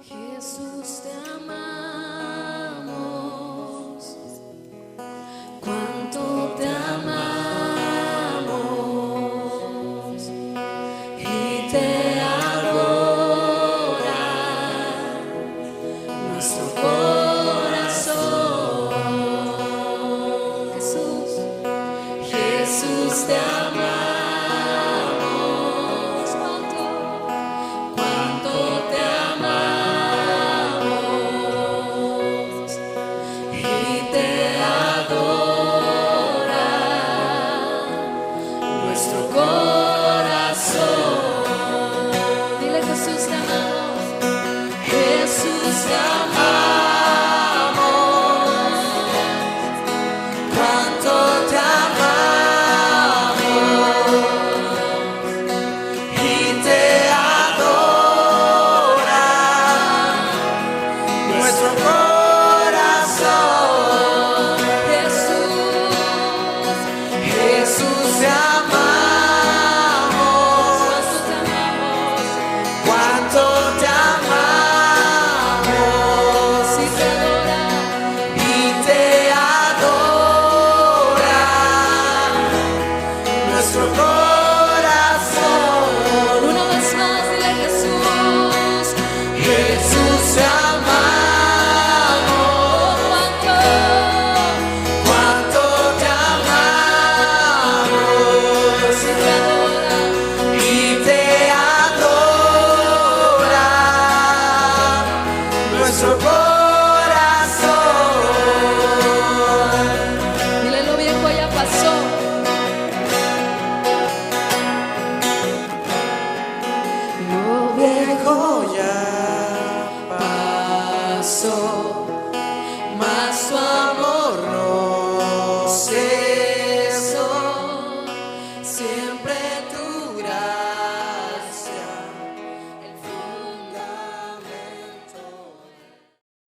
Jesús, te amamos, cuánto te amamos y te adora nuestro corazón. Jesús, Jesús, te amamos.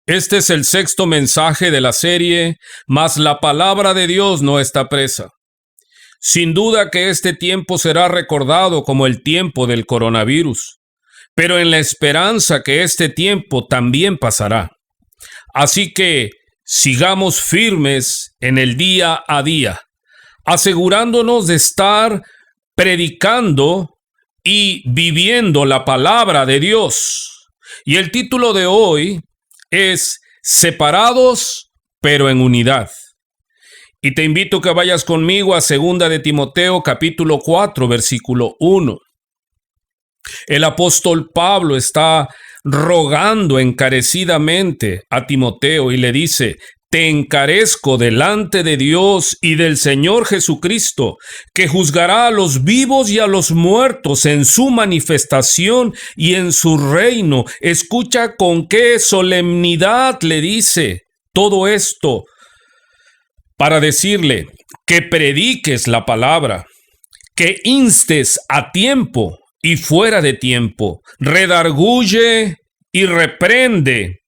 Este es el sexto mensaje de la serie, mas la palabra de Dios no está presa. Sin duda que este tiempo será recordado como el tiempo del coronavirus, pero en la esperanza que este tiempo también pasará. Así que sigamos firmes en el día a día, asegurándonos de estar predicando y viviendo la palabra de Dios. Y el título de hoy es Separados pero en unidad. Y te invito a que vayas conmigo a 2 de Timoteo capítulo 4 versículo 1. El apóstol Pablo está rogando encarecidamente a Timoteo y le dice: te encarezco delante de Dios y del Señor Jesucristo, que juzgará a los vivos y a los muertos en su manifestación y en su reino. Escucha con qué solemnidad le dice todo esto para decirle que prediques la palabra, que instes a tiempo y fuera de tiempo, redarguye y reprende.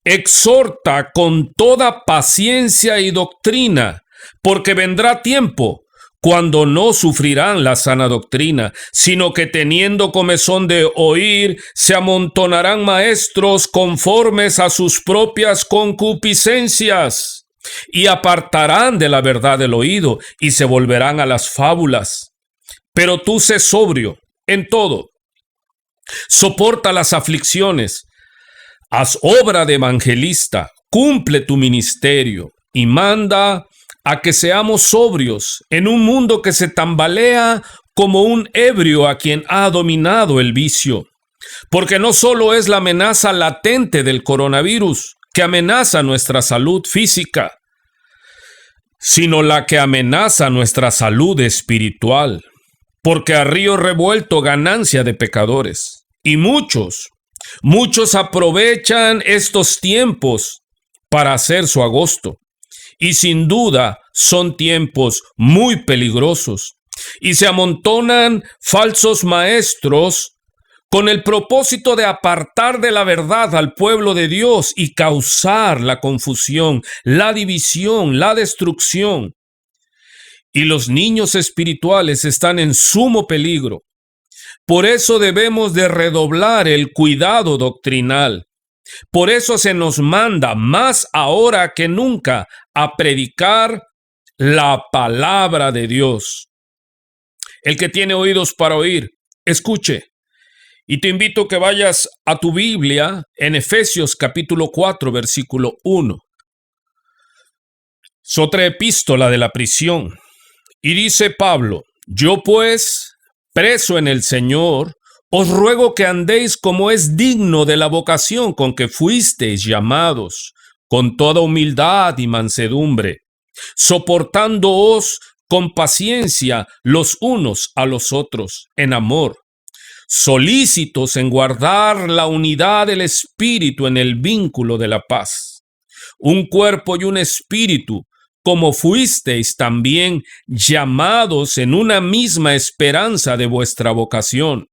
Exhorta con toda paciencia y doctrina, Porque vendrá tiempo cuando no sufrirán la sana doctrina, sino que teniendo comezón de oír, se amontonarán maestros conformes a sus propias concupiscencias, y apartarán de la verdad el oído, y se volverán a las fábulas. Pero tú sé sobrio en todo, soporta las aflicciones, haz obra de evangelista, cumple tu ministerio, y manda a que seamos sobrios en un mundo que se tambalea como un ebrio a quien ha dominado el vicio. Porque no solo es la amenaza latente del coronavirus que amenaza nuestra salud física, sino la que amenaza nuestra salud espiritual. Porque a río revuelto ganancia de pecadores. Y muchos aprovechan estos tiempos para hacer su agosto. Y sin duda son tiempos muy peligrosos. Y se amontonan falsos maestros con el propósito de apartar de la verdad al pueblo de Dios y causar la confusión, la división, la destrucción. Y los niños espirituales están en sumo peligro. Por eso debemos de redoblar el cuidado doctrinal. Por eso se nos manda más ahora que nunca a predicar la palabra de Dios. El que tiene oídos para oír, escuche. Y te invito a que vayas a tu Biblia en Efesios capítulo 4, versículo 1. Es otra epístola de la prisión. Y dice Pablo: yo pues, preso en el Señor, os ruego que andéis como es digno de la vocación con que fuisteis llamados, con toda humildad y mansedumbre, soportándoos con paciencia los unos a los otros, en amor, solícitos en guardar la unidad del Espíritu en el vínculo de la paz. Un cuerpo y un espíritu, como fuisteis también llamados en una misma esperanza de vuestra vocación.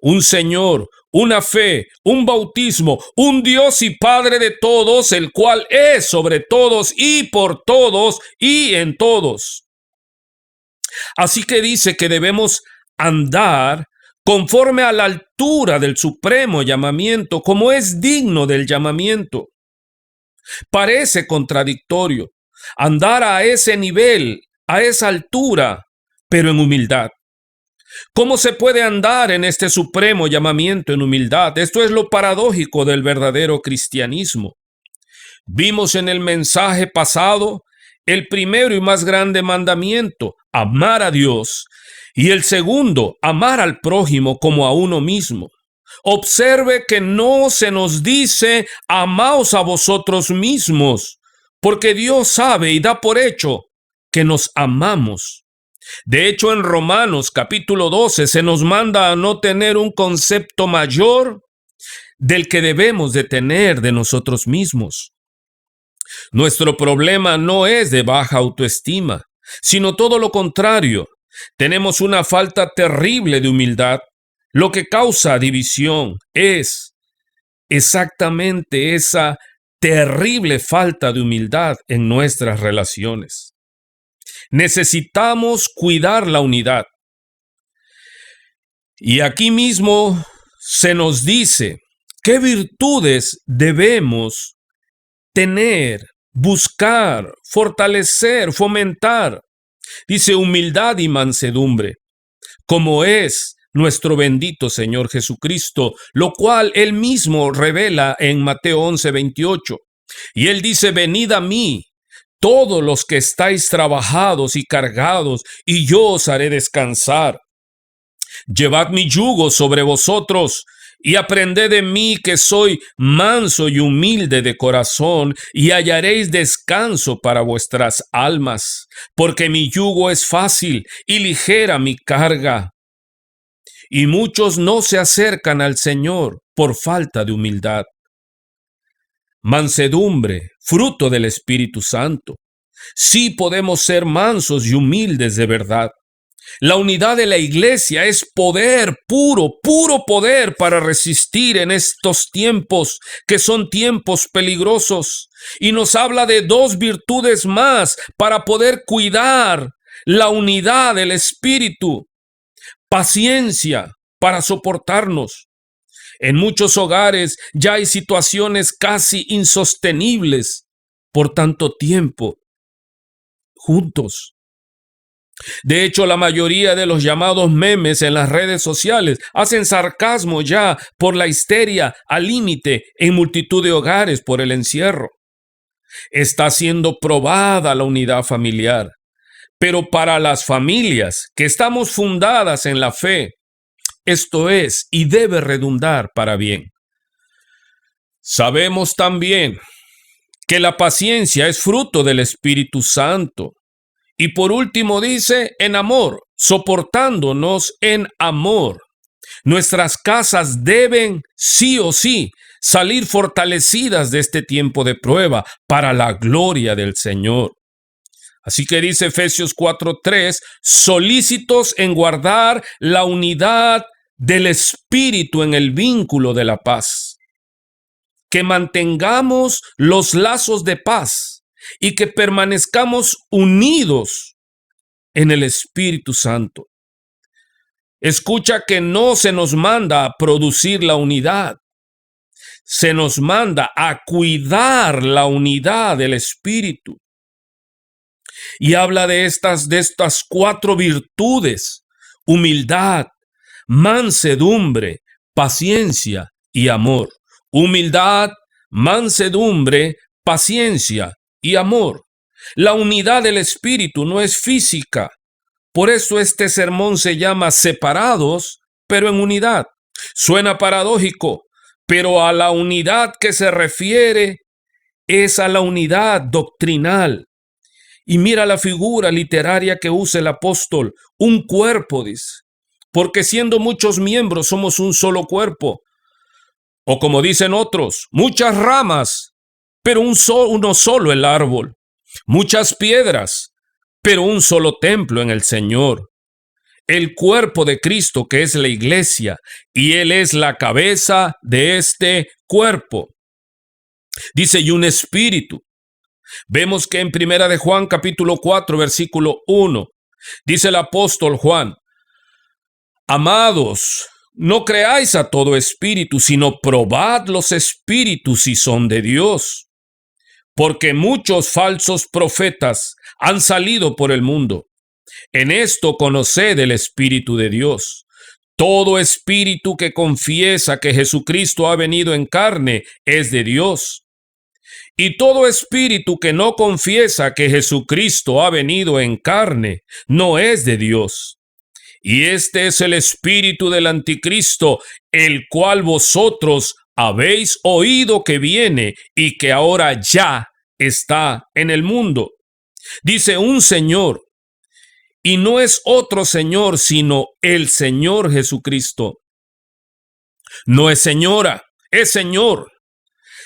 Un Señor, una fe, un bautismo, un Dios y Padre de todos, el cual es sobre todos y por todos y en todos. Así que dice que debemos andar conforme a la altura del supremo llamamiento, como es digno del llamamiento. Parece contradictorio andar a ese nivel, a esa altura, pero en humildad. ¿Cómo se puede andar en este supremo llamamiento en humildad? Esto es lo paradójico del verdadero cristianismo. Vimos en el mensaje pasado el primero y más grande mandamiento, amar a Dios, y el segundo, amar al prójimo como a uno mismo. Observe que no se nos dice amaos a vosotros mismos, porque Dios sabe y da por hecho que nos amamos. De hecho, en Romanos capítulo 12 se nos manda a no tener un concepto mayor del que debemos de tener de nosotros mismos. Nuestro problema no es de baja autoestima, sino todo lo contrario. Tenemos una falta terrible de humildad. Lo que causa división es exactamente esa terrible falta de humildad en nuestras relaciones. Necesitamos cuidar la unidad. Y aquí mismo se nos dice qué virtudes debemos tener, buscar, fortalecer, fomentar. Dice humildad y mansedumbre, como es nuestro bendito Señor Jesucristo, lo cual Él mismo revela en Mateo 11:28. Y Él dice: venid a mí, todos los que estáis trabajados y cargados, y yo os haré descansar. Llevad mi yugo sobre vosotros, y aprended de mí, que soy manso y humilde de corazón, y hallaréis descanso para vuestras almas, porque mi yugo es fácil y ligera mi carga. Y muchos no se acercan al Señor por falta de humildad. Mansedumbre, fruto del Espíritu Santo. Sí podemos ser mansos y humildes de verdad. La unidad de la iglesia es poder, puro poder para resistir en estos tiempos, que son tiempos peligrosos. Y nos habla de dos virtudes más para poder cuidar la unidad del espíritu. Paciencia para soportarnos. En muchos hogares ya hay situaciones casi insostenibles por tanto tiempo juntos. De hecho, la mayoría de los llamados memes en las redes sociales hacen sarcasmo ya por la histeria al límite en multitud de hogares por el encierro. Está siendo probada la unidad familiar, pero para las familias que estamos fundadas en la fe, esto es y debe redundar para bien. Sabemos también que la paciencia es fruto del Espíritu Santo. Y por último dice, en amor, soportándonos en amor. Nuestras casas deben, sí o sí, salir fortalecidas de este tiempo de prueba para la gloria del Señor. Así que dice Efesios 4:3, solícitos en guardar la unidad del Espíritu en el vínculo de la paz. Que mantengamos los lazos de paz y que permanezcamos unidos en el Espíritu Santo. Escucha que no se nos manda a producir la unidad, se nos manda a cuidar la unidad del Espíritu. Y habla de estas 4 virtudes: humildad, mansedumbre, paciencia y amor. Humildad, mansedumbre, paciencia y amor. La unidad del Espíritu no es física. Por eso este sermón se llama separados, pero en unidad. Suena paradójico, pero a la unidad que se refiere es a la unidad doctrinal. Y mira la figura literaria que usa el apóstol, un cuerpo, dice, porque siendo muchos miembros somos un solo cuerpo. O como dicen otros, muchas ramas, pero uno solo el árbol. Muchas piedras, pero un solo templo en el Señor. El cuerpo de Cristo, que es la iglesia, y Él es la cabeza de este cuerpo. Dice, y un espíritu. Vemos que en Primera de Juan, capítulo 4, versículo 1, dice el apóstol Juan, amados, no creáis a todo espíritu, sino probad los espíritus si son de Dios. Porque muchos falsos profetas han salido por el mundo. En esto conoced el Espíritu de Dios. Todo espíritu que confiesa que Jesucristo ha venido en carne es de Dios. Y todo espíritu que no confiesa que Jesucristo ha venido en carne no es de Dios. Y este es el espíritu del anticristo, el cual vosotros habéis oído que viene y que ahora ya está en el mundo. Dice un Señor, y no es otro Señor, sino el Señor Jesucristo. No es señora, es Señor.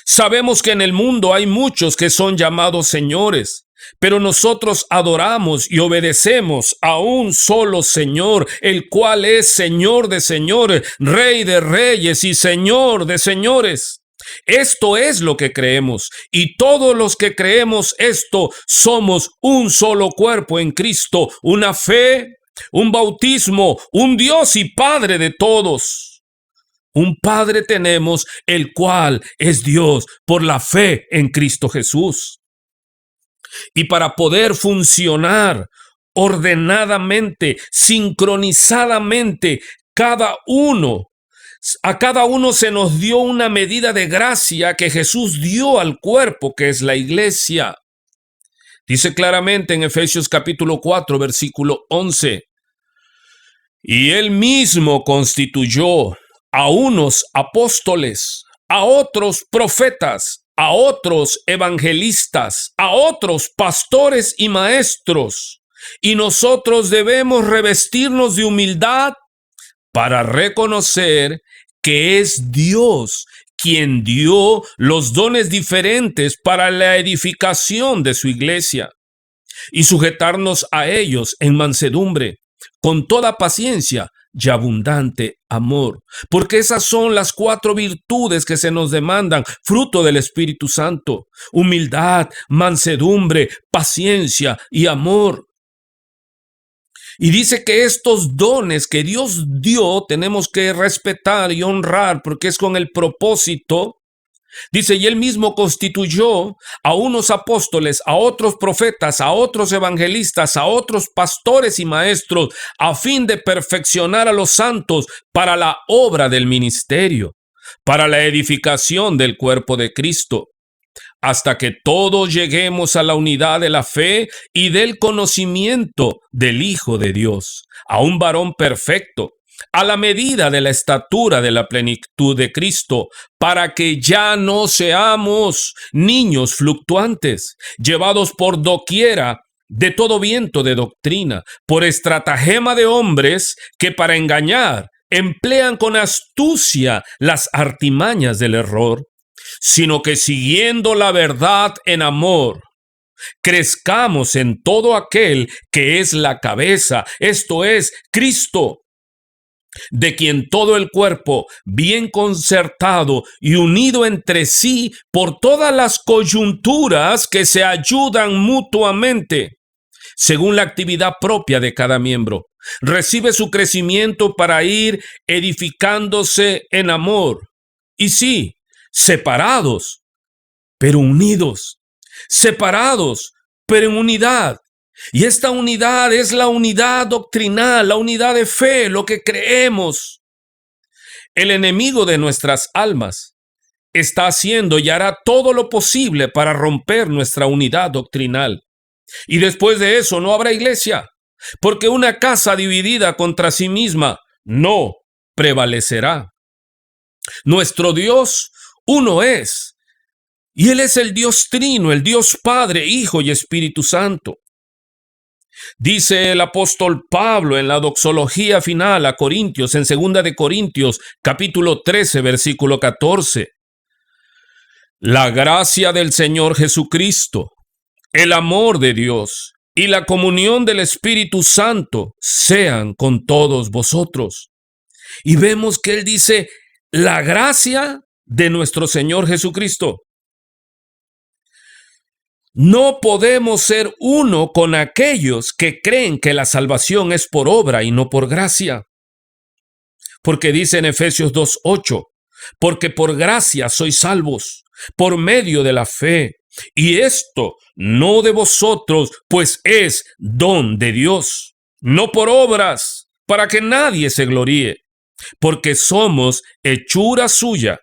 Sabemos que en el mundo hay muchos que son llamados señores, pero nosotros adoramos y obedecemos a un solo Señor, el cual es Señor de señores, Rey de reyes y Señor de señores. Esto es lo que creemos, y todos los que creemos esto somos un solo cuerpo en Cristo, una fe, un bautismo, un Dios y Padre de todos. Un Padre tenemos, el cual es Dios por la fe en Cristo Jesús. Y para poder funcionar ordenadamente, sincronizadamente, a cada uno se nos dio una medida de gracia que Jesús dio al cuerpo, que es la iglesia. Dice claramente en Efesios capítulo 4, versículo 11. Y Él mismo constituyó a unos apóstoles, a otros profetas, a otros evangelistas, a otros pastores y maestros. Y nosotros debemos revestirnos de humildad para reconocer que es Dios quien dio los dones diferentes para la edificación de su iglesia y sujetarnos a ellos en mansedumbre, con toda paciencia y abundante amor. Porque esas son las 4 virtudes que se nos demandan, fruto del Espíritu Santo: humildad, mansedumbre, paciencia y amor. Y dice que estos dones que Dios dio tenemos que respetar y honrar, porque es con el propósito. Dice, y él mismo constituyó a unos apóstoles, a otros profetas, a otros evangelistas, a otros pastores y maestros, a fin de perfeccionar a los santos para la obra del ministerio, para la edificación del cuerpo de Cristo, hasta que todos lleguemos a la unidad de la fe y del conocimiento del Hijo de Dios, a un varón perfecto, a la medida de la estatura de la plenitud de Cristo, para que ya no seamos niños fluctuantes, llevados por doquiera de todo viento de doctrina, por estratagema de hombres que para engañar emplean con astucia las artimañas del error, sino que siguiendo la verdad en amor, crezcamos en todo aquel que es la cabeza, esto es, Cristo, de quien todo el cuerpo, bien concertado y unido entre sí por todas las coyunturas que se ayudan mutuamente, según la actividad propia de cada miembro, recibe su crecimiento para ir edificándose en amor. Y sí, separados, pero unidos, separados, pero en unidad. Y esta unidad es la unidad doctrinal, la unidad de fe, lo que creemos. El enemigo de nuestras almas está haciendo y hará todo lo posible para romper nuestra unidad doctrinal. Y después de eso no habrá iglesia, porque una casa dividida contra sí misma no prevalecerá. Nuestro Dios uno es, y Él es el Dios Trino, el Dios Padre, Hijo y Espíritu Santo. Dice el apóstol Pablo en la doxología final a Corintios, en 2 de Corintios, capítulo 13, versículo 14. La gracia del Señor Jesucristo, el amor de Dios y la comunión del Espíritu Santo sean con todos vosotros. Y vemos que él dice, la gracia de nuestro Señor Jesucristo. No podemos ser uno con aquellos que creen que la salvación es por obra y no por gracia. Porque dice en Efesios 2:8, porque por gracia sois salvos, por medio de la fe. Y esto no de vosotros, pues es don de Dios, no por obras, para que nadie se gloríe, porque somos hechura suya,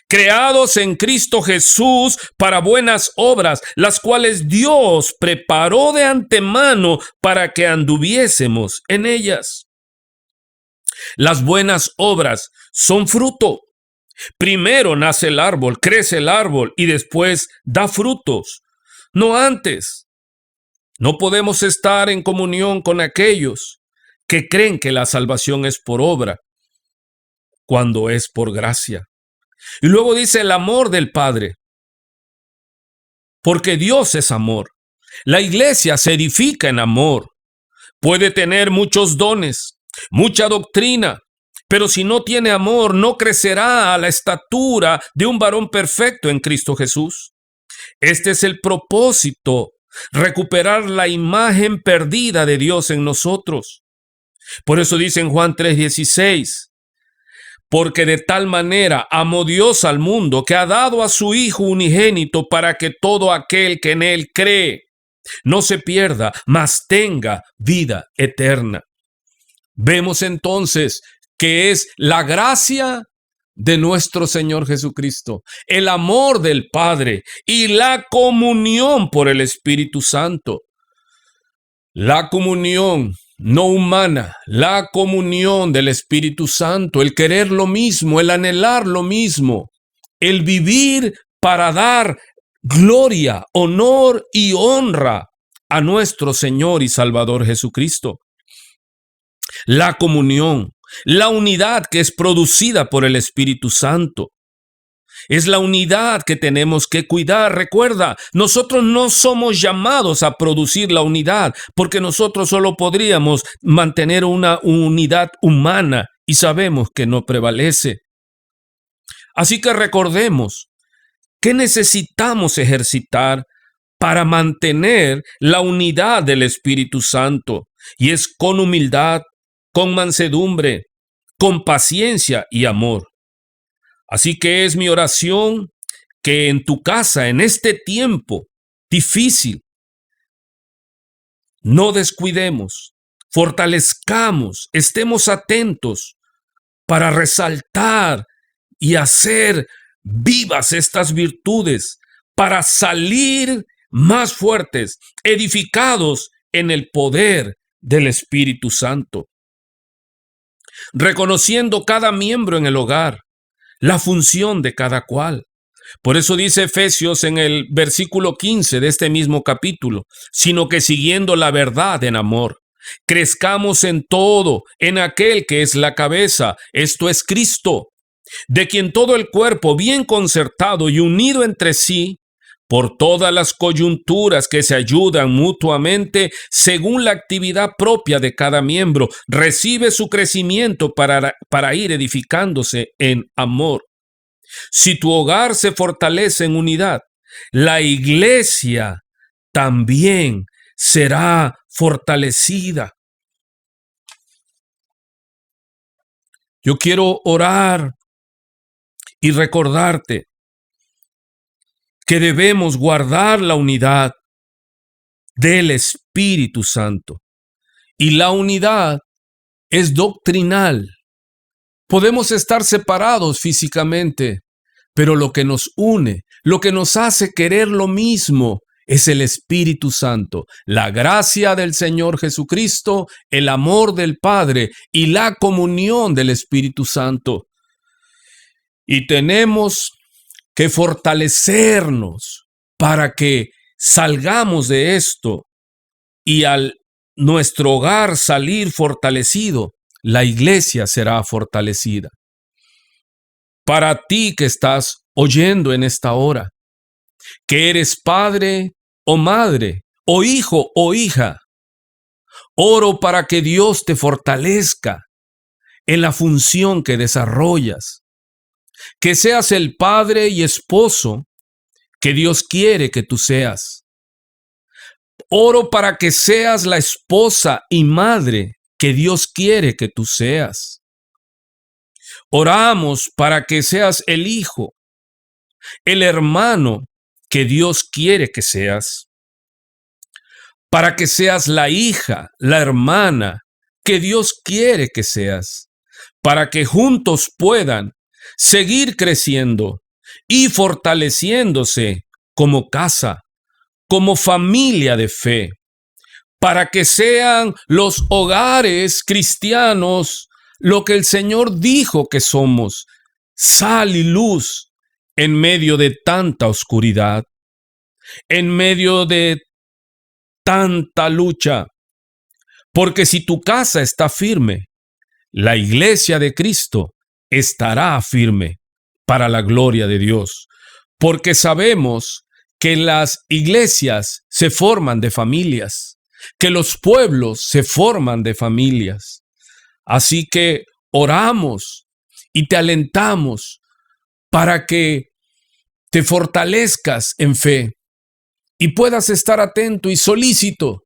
creados en Cristo Jesús para buenas obras, las cuales Dios preparó de antemano para que anduviésemos en ellas. Las buenas obras son fruto. Primero nace el árbol, crece el árbol y después da frutos, no antes. No podemos estar en comunión con aquellos que creen que la salvación es por obra, cuando es por gracia. Y luego dice el amor del Padre, porque Dios es amor. La iglesia se edifica en amor. Puede tener muchos dones, mucha doctrina, pero si no tiene amor, no crecerá a la estatura de un varón perfecto en Cristo Jesús. Este es el propósito, recuperar la imagen perdida de Dios en nosotros. Por eso dice en Juan 3:16, porque de tal manera amó Dios al mundo que ha dado a su Hijo unigénito para que todo aquel que en él cree no se pierda, mas tenga vida eterna. Vemos entonces que es la gracia de nuestro Señor Jesucristo, el amor del Padre y la comunión por el Espíritu Santo. La comunión no humana, la comunión del Espíritu Santo, el querer lo mismo, el anhelar lo mismo, el vivir para dar gloria, honor y honra a nuestro Señor y Salvador Jesucristo. La comunión, la unidad que es producida por el Espíritu Santo. Es la unidad que tenemos que cuidar. Recuerda, nosotros no somos llamados a producir la unidad, porque nosotros solo podríamos mantener una unidad humana y sabemos que no prevalece. Así que recordemos que necesitamos ejercitar para mantener la unidad del Espíritu Santo, y es con humildad, con mansedumbre, con paciencia y amor. Así que es mi oración que en tu casa, en este tiempo difícil, no descuidemos, fortalezcamos, estemos atentos para resaltar y hacer vivas estas virtudes, para salir más fuertes, edificados en el poder del Espíritu Santo. Reconociendo cada miembro en el hogar, la función de cada cual. Por eso dice Efesios en el versículo 15 de este mismo capítulo, sino que siguiendo la verdad en amor, crezcamos en todo, en aquel que es la cabeza, esto es Cristo, de quien todo el cuerpo, bien concertado y unido entre sí, por todas las coyunturas que se ayudan mutuamente según la actividad propia de cada miembro, recibe su crecimiento para ir edificándose en amor. Si tu hogar se fortalece en unidad, la iglesia también será fortalecida. Yo quiero orar y recordarte que debemos guardar la unidad del Espíritu Santo. Y la unidad es doctrinal. Podemos estar separados físicamente, pero lo que nos une, lo que nos hace querer lo mismo, es el Espíritu Santo, la gracia del Señor Jesucristo, el amor del Padre y la comunión del Espíritu Santo. Y tenemos que fortalecernos para que salgamos de esto y al nuestro hogar salir fortalecido, la iglesia será fortalecida. Para ti que estás oyendo en esta hora, que eres padre o madre, o hijo o hija, oro para que Dios te fortalezca en la función que desarrollas, que seas el padre y esposo que Dios quiere que tú seas. Oro para que seas la esposa y madre que Dios quiere que tú seas. Oramos para que seas el hijo, el hermano que Dios quiere que seas. Para que seas la hija, la hermana que Dios quiere que seas. Para que juntos puedan seguir creciendo y fortaleciéndose como casa, como familia de fe, para que sean los hogares cristianos lo que el Señor dijo que somos, sal y luz en medio de tanta oscuridad, en medio de tanta lucha. Porque si tu casa está firme, la iglesia de Cristo estará firme para la gloria de Dios. Porque sabemos que las iglesias se forman de familias, que los pueblos se forman de familias. Así que oramos y te alentamos para que te fortalezcas en fe y puedas estar atento y solícito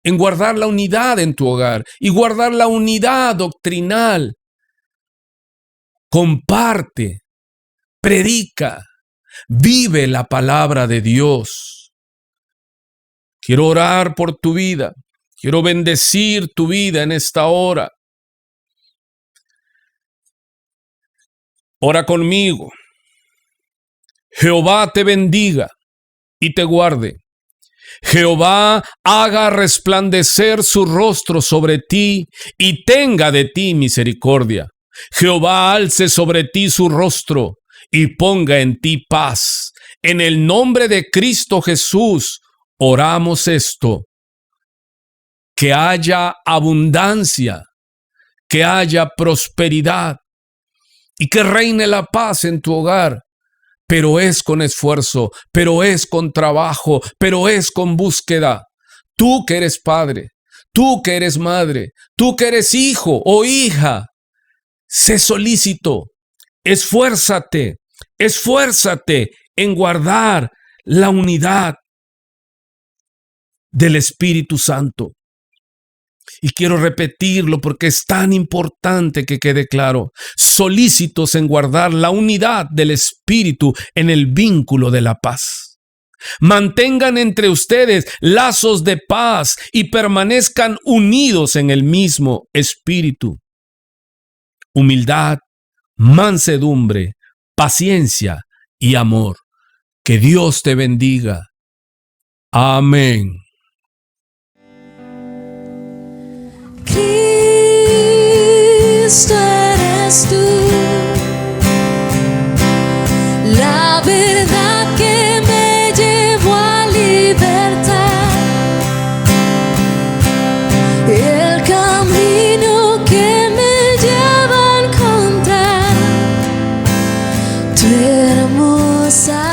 en guardar la unidad en tu hogar y guardar la unidad doctrinal. Comparte, predica, vive la palabra de Dios. Quiero orar por tu vida. Quiero bendecir tu vida en esta hora. Ora conmigo. Jehová te bendiga y te guarde. Jehová haga resplandecer su rostro sobre ti y tenga de ti misericordia. Jehová alce sobre ti su rostro y ponga en ti paz. En el nombre de Cristo Jesús oramos esto. Que haya abundancia, que haya prosperidad y que reine la paz en tu hogar. pero es con esfuerzo, pero es con trabajo, pero es con búsqueda. Tú que eres padre, tú que eres madre, tú que eres hijo o hija, sé solícito, esfuérzate, esfuérzate en guardar la unidad del Espíritu Santo. Y quiero repetirlo porque es tan importante que quede claro. Solícitos en guardar la unidad del Espíritu en el vínculo de la paz. Mantengan entre ustedes lazos de paz y permanezcan unidos en el mismo Espíritu. Humildad, mansedumbre, paciencia y amor. Que Dios te bendiga. Amén. Cristo eres tú, la verdad que me llevó a libertad, el camino que me lleva a encontrar tu hermosa